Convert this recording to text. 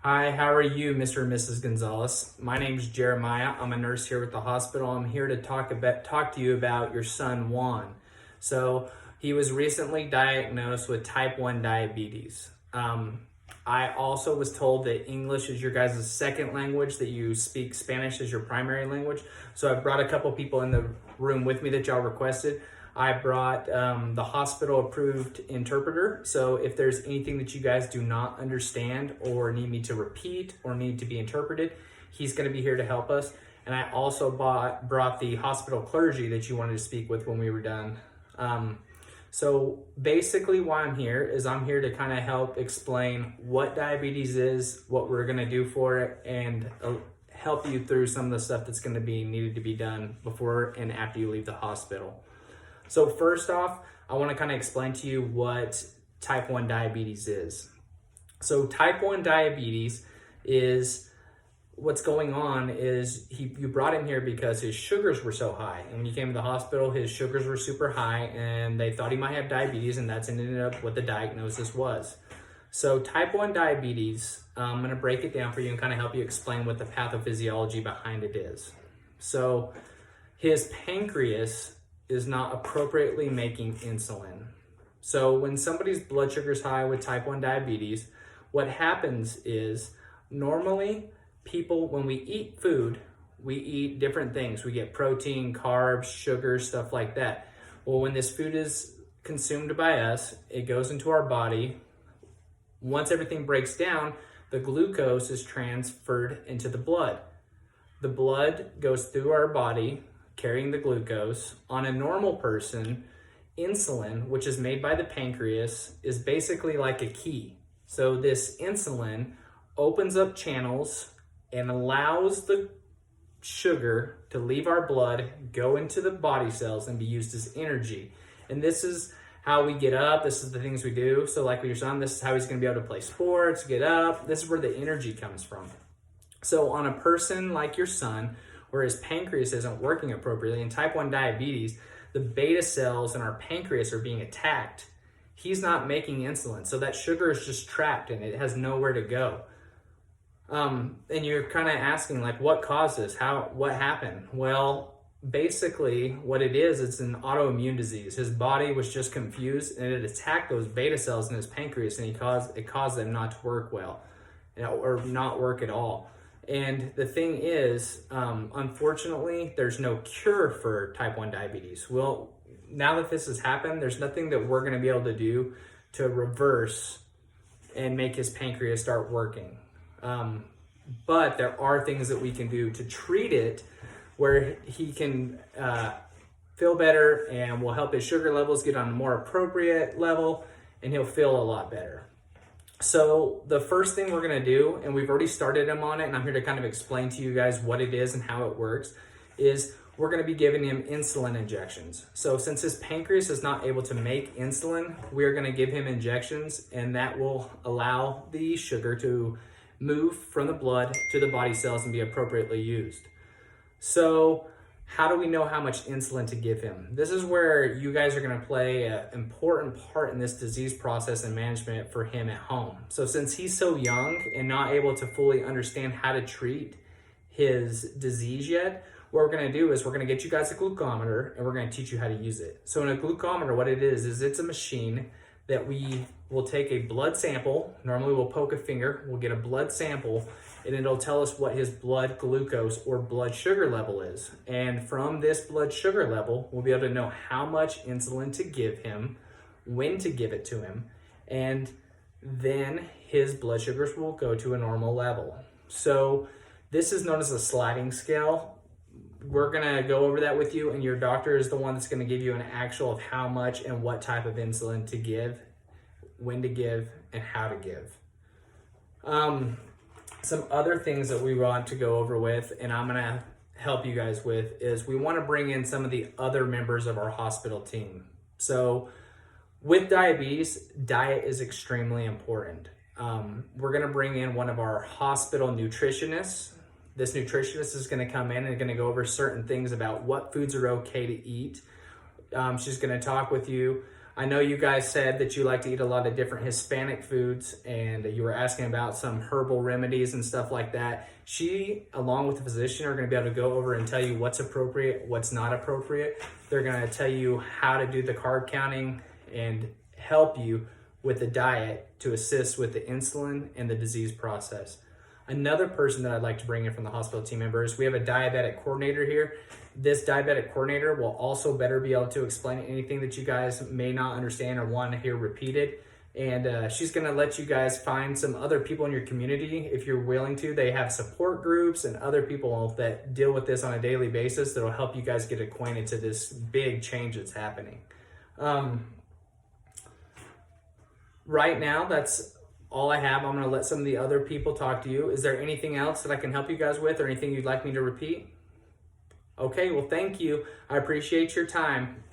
Hi, how are you, Mr. and Mrs. Gonzalez? My name's Jeremiah. I'm a nurse here at the hospital. I'm here to talk to you about your son Juan. So he was recently diagnosed with type 1 diabetes. I also was told that English is your guys' second language, that you speak Spanish as your primary language. So I brought a couple people in the room with me that y'all requested. I brought the hospital approved interpreter. So if there's anything that you guys do not understand or need me to repeat or need to be interpreted, he's going to be here to help us. And I also brought the hospital clergy that you wanted to speak with when we were done. So basically why I'm here is I'm here to kind of help explain what diabetes is, what we're going to do for it, and help you through some of the stuff that's going to be needed to be done before and after you leave the hospital. So first off, I want to kind of explain to you what type 1 diabetes is. So type 1 diabetes is what's going on is you brought him here because his sugars were so high. And when you came to the hospital, his sugars were super high and they thought he might have diabetes, and that's ended up what the diagnosis was. So type 1 diabetes, I'm going to break it down for you and kind of help you explain what the pathophysiology behind it is. So his pancreas is not appropriately making insulin. So when somebody's blood sugar is high with type 1 diabetes, what happens is normally people, when we eat food, we eat different things. We get protein, carbs, sugar, stuff like that. Well, when this food is consumed by us, it goes into our body. Once everything breaks down, the glucose is transferred into the blood. The blood goes through our body, carrying the glucose. On a normal person, insulin, which is made by the pancreas, is basically like a key. So this insulin opens up channels and allows the sugar to leave our blood, go into the body cells, and be used as energy. And this is how we get up. This is the things we do. So like with your son, this is how he's going to be able to play sports, get up. This is where the energy comes from. So on a person like your son, where his pancreas isn't working appropriately, in type 1 diabetes, the beta cells in our pancreas are being attacked. He's not making insulin, so that sugar is just trapped and it has nowhere to go. And you're kind of asking, like, what caused this? What happened? Well, basically what it is, it's an autoimmune disease. His body was just confused and it attacked those beta cells in his pancreas, and it caused them not to work well, or not work at all. And the thing is, unfortunately, there's no cure for type 1 diabetes. Well, now that this has happened, there's nothing that we're going to be able to do to reverse and make his pancreas start working. But there are things that we can do to treat it where he can feel better, and will help his sugar levels get on a more appropriate level, and he'll feel a lot better. So the first thing we're going to do, and we've already started him on it, and I'm here to kind of explain to you guys what it is and how it works, is we're going to be giving him insulin injections. So since his pancreas is not able to make insulin, we're going to give him injections, and that will allow the sugar to move from the blood to the body cells and be appropriately used. So how do we know how much insulin to give him? This is where you guys are going to play an important part in this disease process and management for him at home. So since he's so young and not able to fully understand how to treat his disease yet, what we're going to do is we're going to get you guys a glucometer, and we're going to teach you how to use it. So in a glucometer, what it is it's a machine that we will take a blood sample. Normally we'll poke a finger, we'll get a blood sample, and it'll tell us what his blood glucose or blood sugar level is. And from this blood sugar level, we'll be able to know how much insulin to give him, when to give it to him, and then his blood sugars will go to a normal level. So this is known as a sliding scale. We're gonna go over that with you, and your doctor is the one that's gonna give you an actual of how much and what type of insulin to give, when to give, and how to give. Some other things that we want to go over with, and I'm gonna help you guys with, is we wanna bring in some of the other members of our hospital team. So with diabetes, diet is extremely important. We're gonna bring in one of our hospital nutritionists. This nutritionist is going to come in and going to go over certain things about what foods are okay to eat. She's going to talk with you I know you guys said that you like to eat a lot of different Hispanic foods, and you were asking about some herbal remedies and stuff like that. She, along with the physician, are going to be able to go over and tell you what's appropriate, what's not appropriate. They're going to tell you how to do the carb counting and help you with the diet to assist with the insulin and the disease process. Another person that I'd like to bring in from the hospital team members, we have a diabetic coordinator here. This diabetic coordinator will also better be able to explain anything that you guys may not understand or want to hear repeated. And she's going to let you guys find some other people in your community if you're willing to. They have support groups and other people that deal with this on a daily basis that will help you guys get acquainted to this big change that's happening. Right now, that's all I have. I'm going to let some of the other people talk to you. Is there anything else that I can help you guys with or anything you'd like me to repeat? Okay, well, thank you. I appreciate your time.